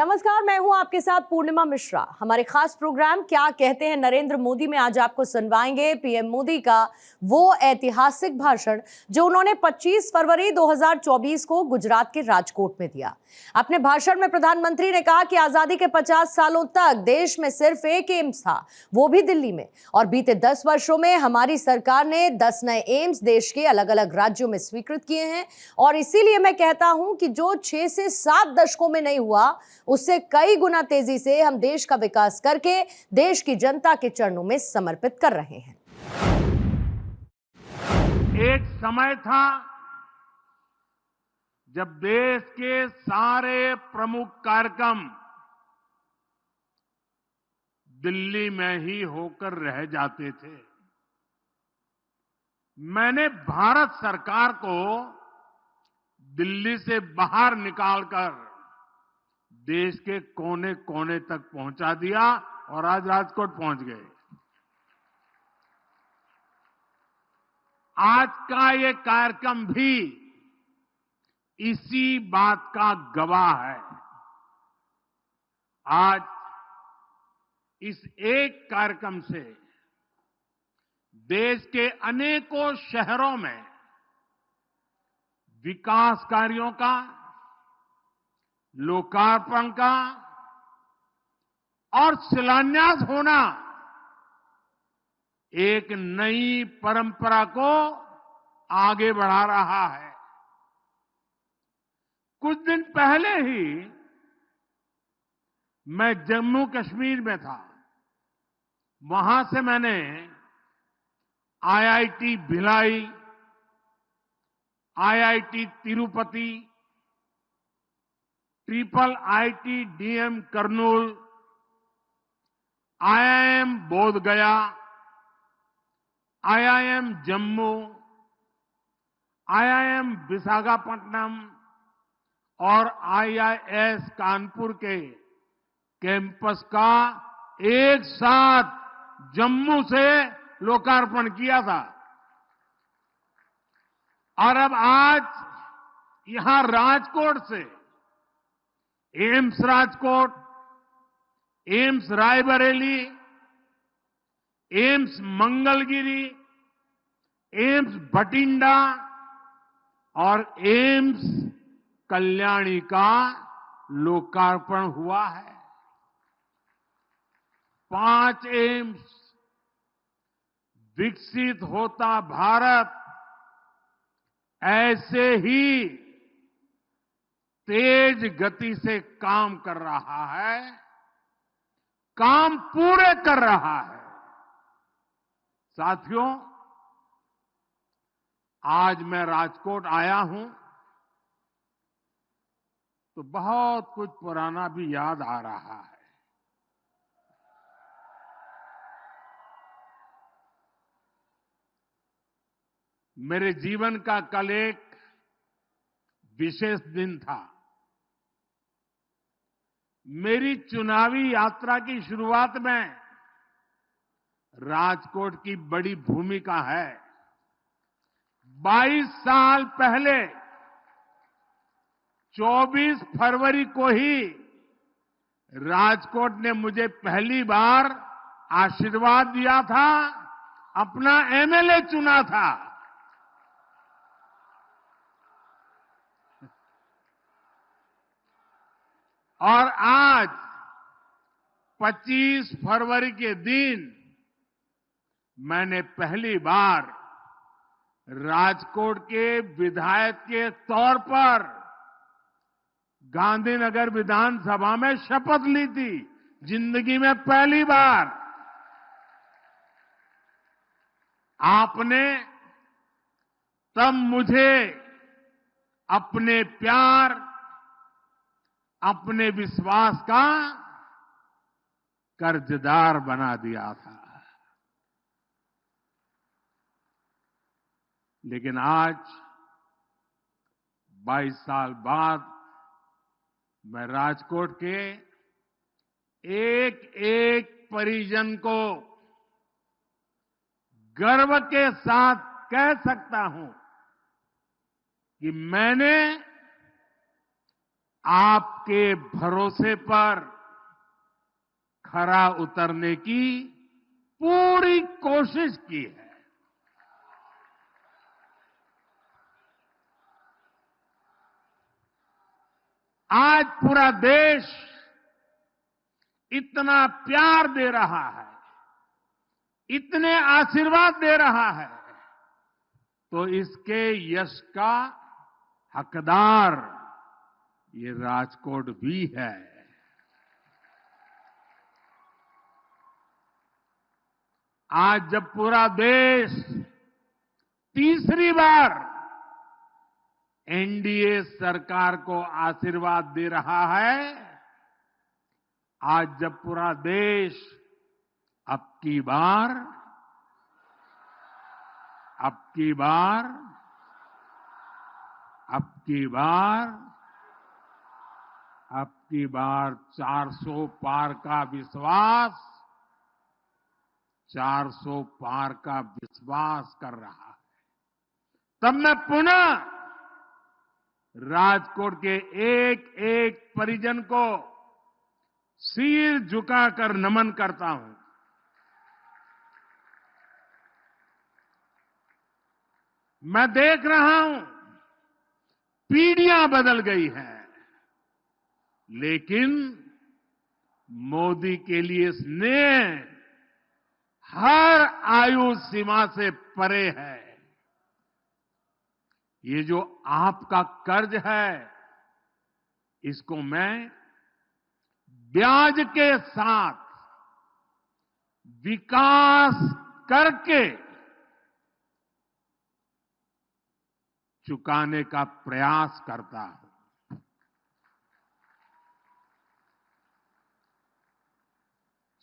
नमस्कार, मैं हूं आपके साथ पूर्णिमा मिश्रा। हमारे खास प्रोग्राम क्या कहते हैं नरेंद्र मोदी में आज आपको सुनवाएंगे पीएम मोदी का वो ऐतिहासिक भाषण जो उन्होंने 25 फरवरी 2024 को गुजरात के राजकोट में दिया। अपने भाषण में प्रधानमंत्री ने कहा कि आजादी के 50 सालों तक देश में सिर्फ एक एम्स था, वो भी दिल्ली में, और बीते 10 वर्षों में हमारी सरकार ने 10 नए एम्स देश के अलग अलग राज्यों में स्वीकृत किए हैं। और इसीलिए मैं कहता हूं कि जो 6 से 7 दशकों में नहीं हुआ, उससे कई गुना तेजी से हम देश का विकास करके देश की जनता के चरणों में समर्पित कर रहे हैं। एक समय था जब देश के सारे प्रमुख कार्यक्रम दिल्ली में ही होकर रह जाते थे। मैंने भारत सरकार को दिल्ली से बाहर निकालकर देश के कोने कोने तक पहुंचा दिया और आज राजकोट पहुंच गए। आज का ये कार्यक्रम भी इसी बात का गवाह है। आज इस एक कार्यक्रम से देश के अनेकों शहरों में विकास कार्यों का लोकार्पण का और शिलान्यास होना एक नई परंपरा को आगे बढ़ा रहा है। कुछ दिन पहले ही मैं जम्मू कश्मीर में था। वहां से मैंने IIT Bhilai, IIT Tirupati, triple IT DM Kurnool, IIM बोध गया, आईआईएम जम्मू, आईआईएम विशाखापट्टनम और आईआईएस कानपुर के कैंपस का एक साथ जम्मू से लोकार्पण किया था। और अब आज यहां राजकोट से एम्स राजकोट, एम्स रायबरेली, एम्स मंगलगिरी, एम्स भटिंडा और एम्स कल्याणी का लोकार्पण हुआ है। 5 एम्स। विकसित होता भारत ऐसे ही तेज गति से काम कर रहा है, काम पूरे कर रहा है। साथियों, आज मैं राजकोट आया हूं तो बहुत कुछ पुराना भी याद आ रहा है। मेरे जीवन का कल एक विशेष दिन था। मेरी चुनावी यात्रा की शुरुआत में राजकोट की बड़ी भूमिका है। 22 साल पहले 24 फरवरी को ही राजकोट ने मुझे पहली बार आशीर्वाद दिया था, अपना एमएलए चुना था। और आज 25 फरवरी के दिन मैंने पहली बार राजकोट के विधायक के तौर पर गांधीनगर विधानसभा में शपथ ली थी। जिंदगी में पहली बार। आपने तब मुझे अपने प्यार, अपने विश्वास का कर्जदार बना दिया था। लेकिन आज 22 साल बाद मैं राजकोट के एक एक परिजन को गर्व के साथ कह सकता हूं कि मैंने आपके भरोसे पर खरा उतरने की पूरी कोशिश की है। आज पूरा देश इतना प्यार दे रहा है, इतने आशीर्वाद दे रहा है, तो इसके यश का हकदार ये राजकोट भी है। आज जब पूरा देश तीसरी बार एनडीए सरकार को आशीर्वाद दे रहा है, आज जब पूरा देश अब की बार अब की बार अब की बार अब की बार 400 पार का विश्वास 400 पार का विश्वास कर रहा है, तब मैं पुनः राजकोट के एक एक परिजन को सिर झुकाकर नमन करता हूं। मैं देख रहा हूं पीढ़ियां बदल गई हैं, लेकिन मोदी के लिए स्नेह हर आयु सीमा से परे है। ये जो आपका कर्ज है, इसको मैं ब्याज के साथ विकास करके चुकाने का प्रयास करता हूं।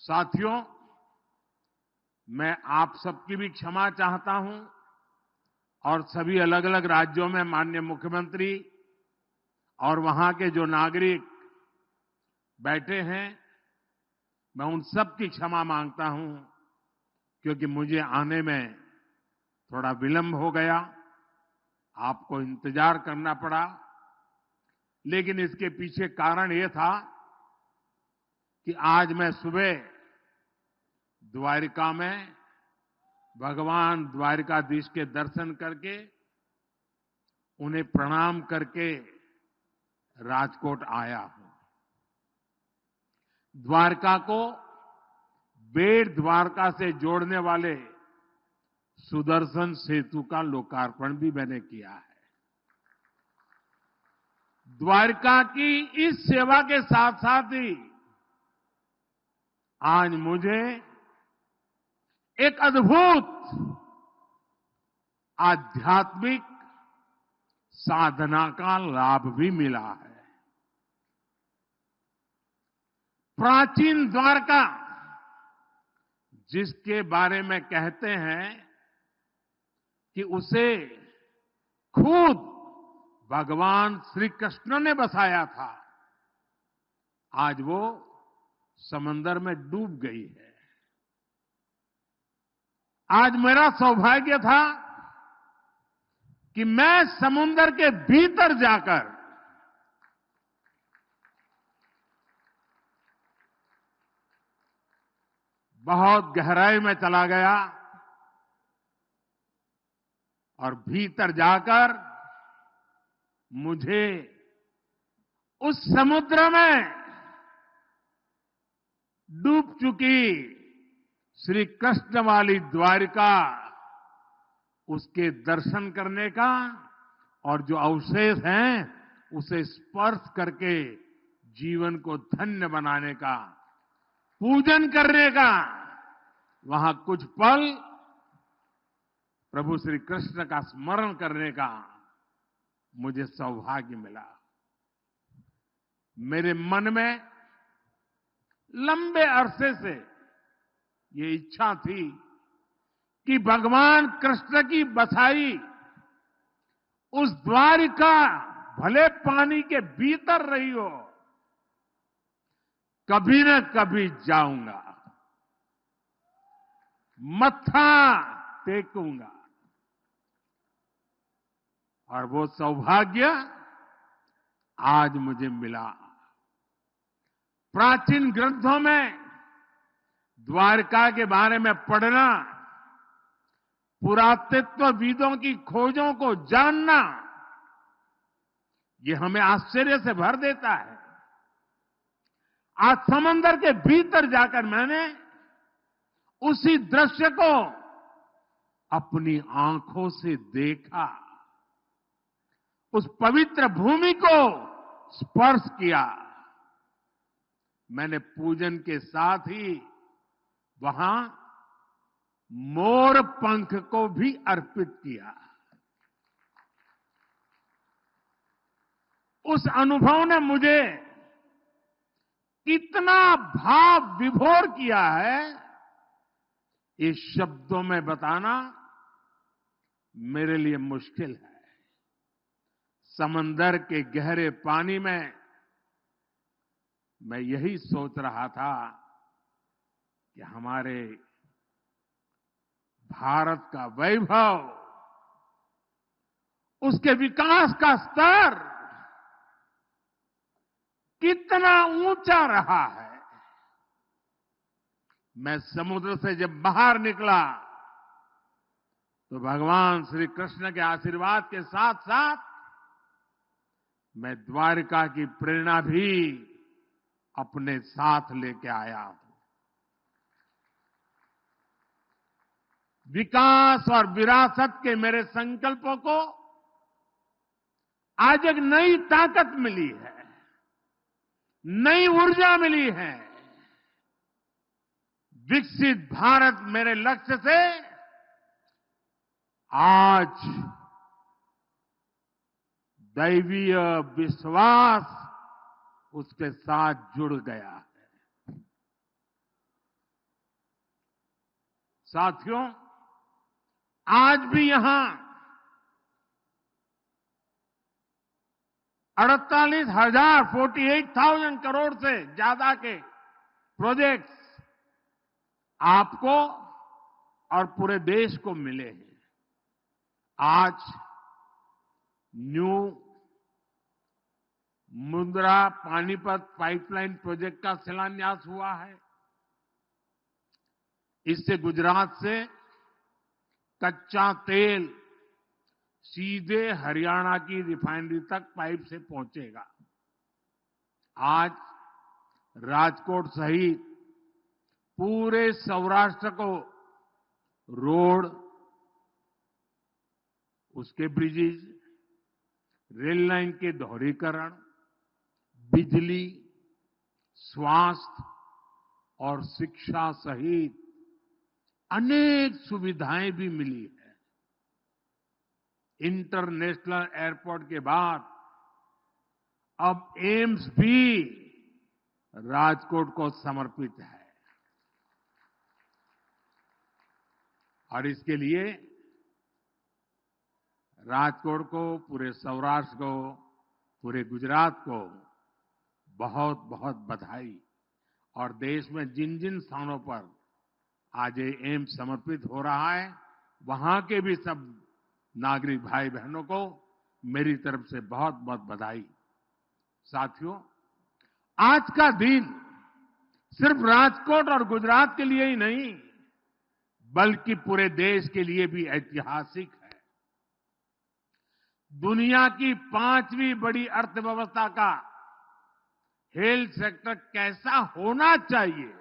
साथियों, मैं आप सबकी भी क्षमा चाहता हूं और सभी अलग अलग राज्यों में माननीय मुख्यमंत्री और वहां के जो नागरिक बैठे हैं, मैं उन सब की क्षमा मांगता हूं, क्योंकि मुझे आने में थोड़ा विलंब हो गया, आपको इंतजार करना पड़ा। लेकिन इसके पीछे कारण यह था कि आज मैं सुबह द्वारिका में भगवान द्वारिकाधीश के दर्शन करके उन्हें प्रणाम करके राजकोट आया हूं। द्वारका को बेट द्वारका से जोड़ने वाले सुदर्शन सेतु का लोकार्पण भी मैंने किया है। द्वारका की इस सेवा के साथ साथ ही आज मुझे एक अद्भुत आध्यात्मिक साधना का लाभ भी मिला है। प्राचीन द्वारका, जिसके बारे में कहते हैं कि उसे खुद भगवान श्री कृष्ण ने बसाया था, आज वो समंदर में डूब गई है। आज मेरा सौभाग्य था कि मैं समुद्र के भीतर जाकर बहुत गहराई में चला गया और भीतर जाकर मुझे उस समुद्र में डूब चुकी श्री कृष्ण वाली द्वारिका, उसके दर्शन करने का और जो अवशेष हैं उसे स्पर्श करके जीवन को धन्य बनाने का, पूजन करने का, वहां कुछ पल प्रभु श्री कृष्ण का स्मरण करने का मुझे सौभाग्य मिला। मेरे मन में लंबे अरसे से ये इच्छा थी कि भगवान कृष्ण की बसाई उस द्वारिका भले पानी के भीतर रही हो, कभी न कभी जाऊंगा, मत्था टेकूंगा। और वो सौभाग्य आज मुझे मिला। प्राचीन ग्रंथों में द्वारका के बारे में पढ़ना, पुरातत्वविदों की खोजों को जानना, ये हमें आश्चर्य से भर देता है। आज समंदर के भीतर जाकर मैंने उसी दृश्य को अपनी आंखों से देखा, उस पवित्र भूमि को स्पर्श किया। मैंने पूजन के साथ ही वहां मोर पंख को भी अर्पित किया। उस अनुभव ने मुझे कितना भाव विभोर किया है, ये शब्दों में बताना मेरे लिए मुश्किल है। समंदर के गहरे पानी में मैं यही सोच रहा था कि हमारे भारत का वैभव, उसके विकास का स्तर कितना ऊंचा रहा है। मैं समुद्र से जब बाहर निकला तो भगवान श्री कृष्ण के आशीर्वाद के साथ साथ मैं द्वारका की प्रेरणा भी अपने साथ लेके आया हूं। विकास और विरासत के मेरे संकल्पों को आज एक नई ताकत मिली है, नई ऊर्जा मिली है। विकसित भारत मेरे लक्ष्य से आज दैवीय विश्वास उसके साथ जुड़ गया है। साथियों, आज भी यहां 48,000 करोड़ से ज्यादा के प्रोजेक्ट्स आपको और पूरे देश को मिले हैं। आज new Mundra Panipat pipeline project का शिलान्यास हुआ है। इससे गुजरात से कच्चा तेल सीधे हरियाणा की रिफाइनरी तक पाइप से पहुंचेगा। आज राजकोट सहित पूरे सौराष्ट्र को रोड, उसके ब्रिजेज, रेल लाइन के दोहरीकरण, बिजली, स्वास्थ्य और शिक्षा सहित अनेक सुविधाएं भी मिली है। इंटरनेशनल एयरपोर्ट के बाद अब एम्स भी राजकोट को समर्पित है और इसके लिए राजकोट को, पूरे सौराष्ट्र को, पूरे गुजरात को बहुत बहुत बधाई। और देश में जिन जिन स्थानों पर आज ये एम्स समर्पित हो रहा है, वहां के भी सब नागरिक भाई बहनों को मेरी तरफ से बहुत बहुत बधाई। साथियों, आज का दिन सिर्फ राजकोट और गुजरात के लिए ही नहीं, बल्कि पूरे देश के लिए भी ऐतिहासिक है। दुनिया की 5वीं बड़ी अर्थव्यवस्था का हेल्थ सेक्टर कैसा होना चाहिए,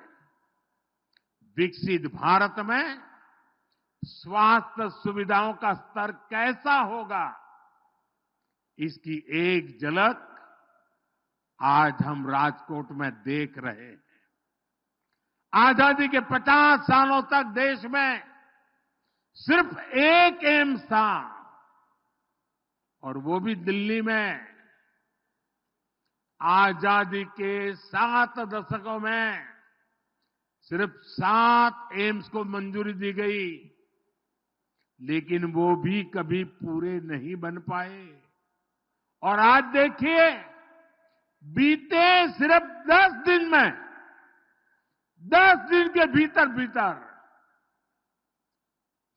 विकसित भारत में स्वास्थ्य सुविधाओं का स्तर कैसा होगा, इसकी एक झलक आज हम राजकोट में देख रहे हैं। आजादी के 50 सालों तक देश में सिर्फ एक एम्स था और वो भी दिल्ली में। आजादी के 7 दशकों में सिर्फ 7 एम्स को मंजूरी दी गई, लेकिन वो भी कभी पूरे नहीं बन पाए। और आज देखिए, बीते सिर्फ 10 दिन में, 10 दिन के भीतर भीतर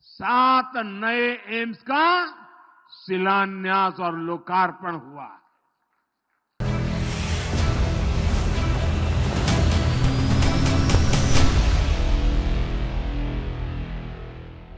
7 नए एम्स का शिलान्यास और लोकार्पण हुआ।